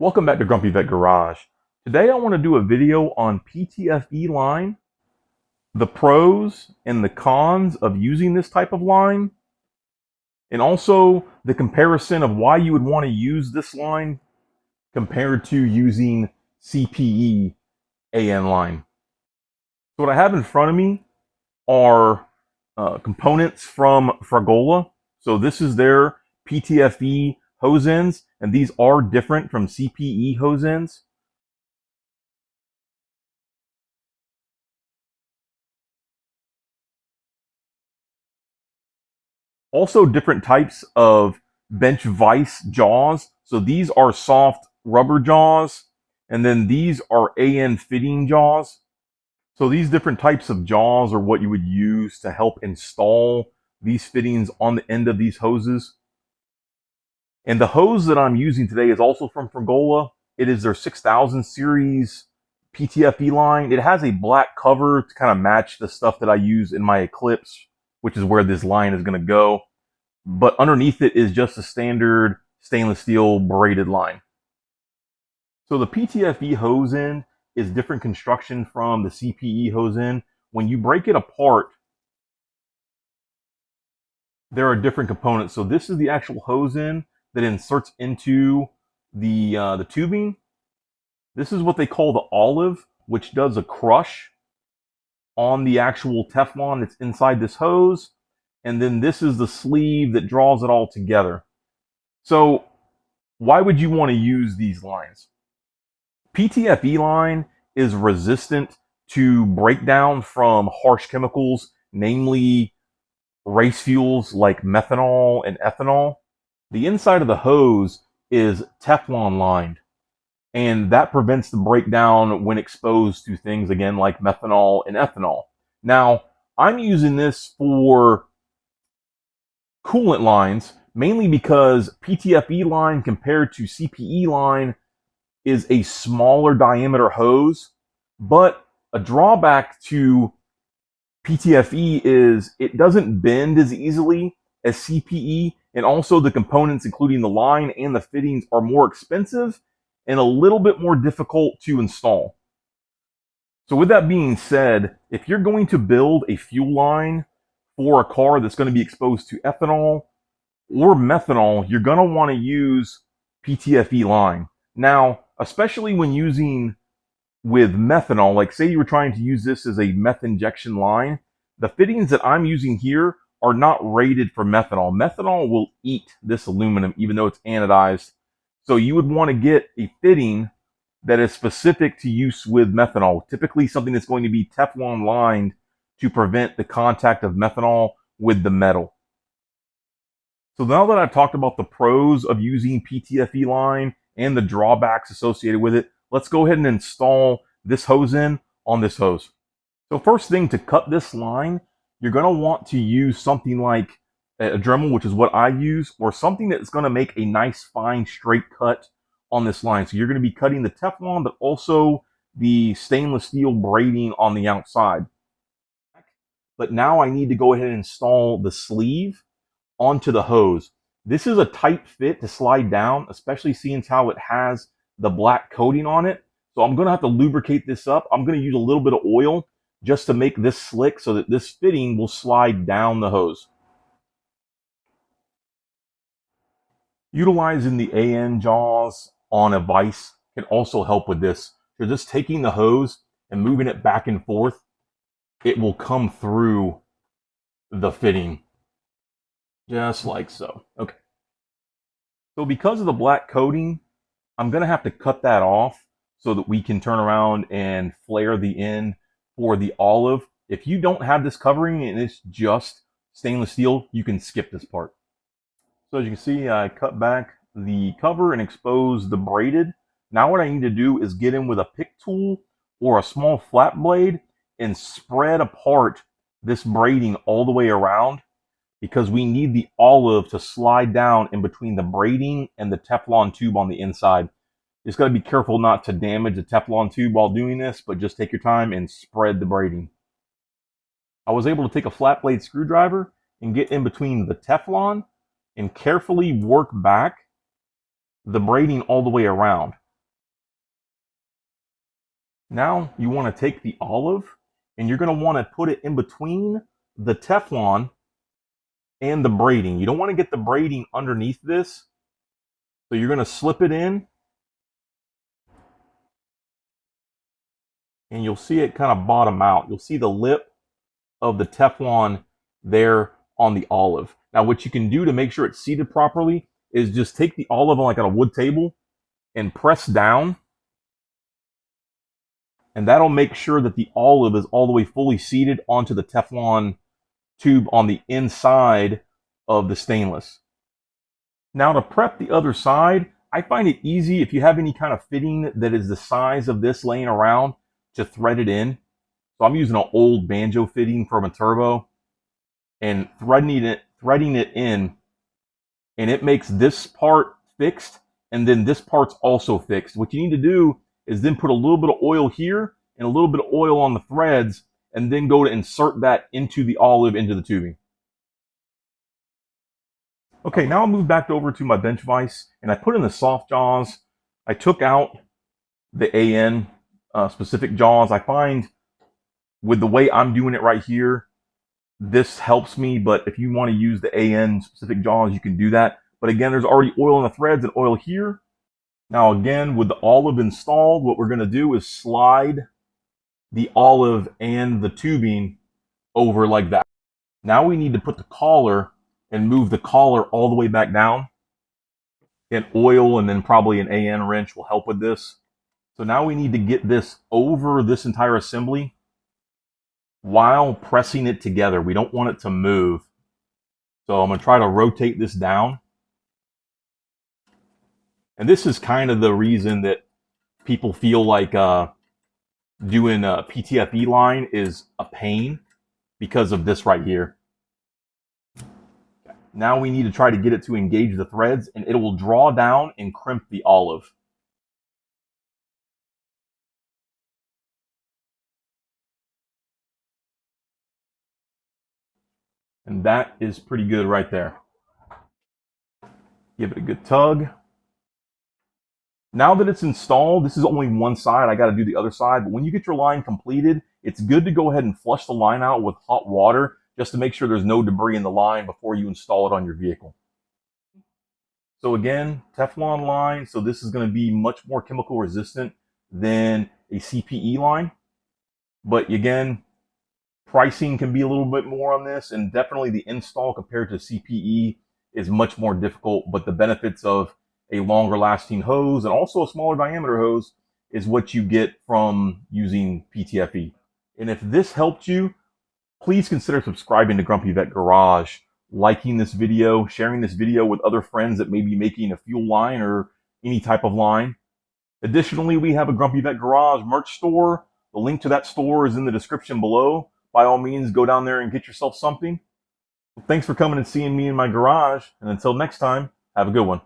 Welcome back to Grumpy Vet Garage. Today I want to do a video on PTFE line, the pros and the cons of using this type of line, and also the comparison of why you would want to use this line compared to using CPE AN line. So what I have in front of me are components from Fragola. So this is their PTFE hose ends, and these are different from CPE hose ends. Also different types of bench vise jaws. So these are soft rubber jaws, and then these are AN fitting jaws. So these different types of jaws are what you would use to help install these fittings on the end of these hoses. And the hose that I'm using today is also from Fragola. It is their 6000 series PTFE line. It has a black cover to kind of match the stuff that I use in my Eclipse, which is where this line is going to go. But underneath it is just a standard stainless steel braided line. So the PTFE hose end is different construction from the CPE hose end. When you break it apart, there are different components. So this is the actual hose end that inserts into the tubing. This is what they call the olive, which does a crush on the actual Teflon that's inside this hose. And then this is the sleeve that draws it all together. So why would you want to use these lines? PTFE line is resistant to breakdown from harsh chemicals, namely race fuels like methanol and ethanol. The inside of the hose is Teflon lined, and that prevents the breakdown when exposed to things again like methanol and ethanol. Now, I'm using this for coolant lines mainly because PTFE line compared to CPE line is a smaller diameter hose, but a drawback to PTFE is it doesn't bend as easily as CPE, and also the components, including the line and the fittings, are more expensive and a little bit more difficult to install. So with that being said, if you're going to build a fuel line for a car that's going to be exposed to ethanol or methanol, you're going to want to use PTFE line. Now, especially when using with methanol, like say you were trying to use this as a meth injection line, the fittings that I'm using here are not rated for methanol. Methanol will eat this aluminum even though it's anodized. So you would want to get a fitting that is specific to use with methanol, typically something that's going to be Teflon lined to prevent the contact of methanol with the metal. So now that I've talked about the pros of using PTFE line and the drawbacks associated with it, let's go ahead and install this hose in on this hose. So first thing, to cut this line, you're going to want to use something like a Dremel, which is what I use, or something that's going to make a nice fine straight cut on this line. So you're going to be cutting the Teflon, but also the stainless steel braiding on the outside. But now I need to go ahead and install the sleeve onto the hose. This is a tight fit to slide down, especially seeing how it has the black coating on it. So I'm going to have to lubricate this up. I'm going to use a little bit of oil just to make this slick so that this fitting will slide down the hose. Utilizing the AN jaws on a vise can also help with this. So just taking the hose and moving it back and forth, it will come through the fitting. Just like so. Okay. So because of the black coating, I'm going to have to cut that off so that we can turn around and flare the end for the olive. If you don't have this covering and it's just stainless steel, you can skip this part. So as you can see, I cut back the cover and exposed the braided. Now what I need to do is get in with a pick tool or a small flat blade and spread apart this braiding all the way around, because we need the olive to slide down in between the braiding and the Teflon tube on the inside. You just got to be careful not to damage the Teflon tube while doing this, but just take your time and spread the braiding. I was able to take a flat blade screwdriver and get in between the Teflon and carefully work back the braiding all the way around. Now you want to take the olive and you're going to want to put it in between the Teflon and the braiding. You don't want to get the braiding underneath this. So you're going to slip it in and you'll see it kind of bottom out. You'll see the lip of the Teflon there on the olive. Now what you can do to make sure it's seated properly is just take the olive on like on a wood table and press down. And that'll make sure that the olive is all the way fully seated onto the Teflon tube on the inside of the stainless. Now to prep the other side, I find it easy if you have any kind of fitting that is the size of this laying around to thread it in. So I'm using an old banjo fitting from a turbo and threading it in, and it makes this part fixed and then this part's also fixed. What you need to do is then put a little bit of oil here and a little bit of oil on the threads and then go to insert that into the olive into the tubing. Okay, now I'll move back over to my bench vise and I put in the soft jaws. I took out the AN specific jaws. I find with the way I'm doing it right here, this helps me, but if you want to use the AN specific jaws, you can do that. But again, there's already oil on the threads and oil here. Now again, with the olive installed, what we're going to do is slide the olive and the tubing over like that. Now we need to put the collar and move the collar all the way back down. And oil and then probably an AN wrench will help with this. So now we need to get this over this entire assembly while pressing it together. We don't want it to move. So I'm going to try to rotate this down. And this is kind of the reason that people feel like doing a PTFE line is a pain, because of this right here. Now we need to try to get it to engage the threads, and it will draw down and crimp the olive. And that is pretty good right there. Give it a good tug. Now that it's installed, this is only one side. I got to do the other side. But when you get your line completed, it's good to go ahead and flush the line out with hot water just to make sure there's no debris in the line before you install it on your vehicle. So again, Teflon line. So this is going to be much more chemical resistant than a CPE line. But again, pricing can be a little bit more on this, and definitely the install compared to CPE is much more difficult. But the benefits of a longer lasting hose and also a smaller diameter hose is what you get from using PTFE. And if this helped you, please consider subscribing to Grumpy Vet Garage, liking this video, sharing this video with other friends that may be making a fuel line or any type of line. Additionally, we have a Grumpy Vet Garage merch store. The link to that store is in the description below. By all means, go down there and get yourself something. Thanks for coming and seeing me in my garage. And until next time, have a good one.